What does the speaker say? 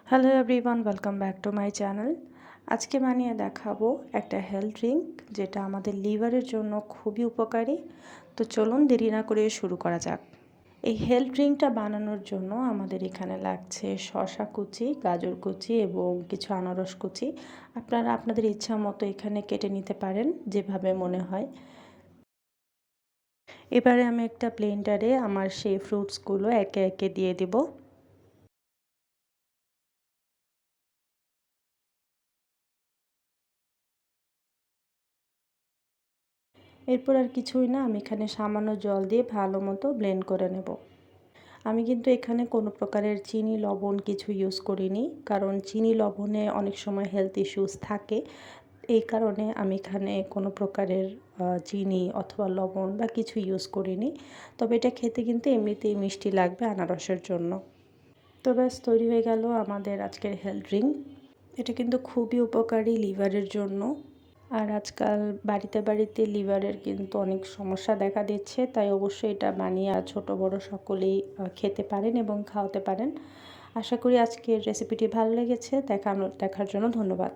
Hello everyone, welcome back to my channel. আজকে বানিয়ে দেখাবো একটা হেলথ ড্রিঙ্ক যেটা আমাদের লিভারের জন্য খুবই উপকারী। তো চলুন দেরি না করে শুরু করা যাক। এই হেলথ ড্রিঙ্কটা বানানোর জন্য আমাদের এখানে লাগছে শসা কুচি, গাজর কুচি এবং কিছু আনারস কুচি। আপনারা আপনাদের ইচ্ছা মতো এখানে কেটে নিতে পারেন যেভাবে মনে হয়। এবারে আমি একটা ব্লেন্ডারে আমার সেই ফ্রুটসগুলো একে একে দিয়ে দেবো। এরপর আর কিছুই না, আমি এখানে সামান্য জল দিয়ে ভালো মতো ব্লেন্ড করে নেব। আমি কিন্তু এখানে কোনো প্রকারের চিনি লবণ কিছু ইউজ করিনি, কারণ চিনি লবণে অনেক সময় হেলথ ইস্যুস থাকে। এই কারণে আমি এখানে কোনো প্রকারের চিনি অথবা লবণ বা কিছু ইউজ করিনি। তবে এটা খেতে কিন্তু এমনিতেই মিষ্টি লাগবে আনারসের জন্য। তো ব্যাস তৈরি হয়ে গেল আমাদের আজকের হেলথ ড্রিঙ্ক। এটা কিন্তু খুবই উপকারী লিভারের জন্য। আর আজকাল বাড়িতে বাড়িতে লিভারের কিন্তু অনেক সমস্যা দেখা দিচ্ছে, তাই অবশ্যই এটা বানিয়ে ছোট বড় সকলেই খেতে পারেন এবং খাওয়াতে পারেন। আশা করি আজকের রেসিপিটি ভালো লেগেছে। দেখার জন্য ধন্যবাদ।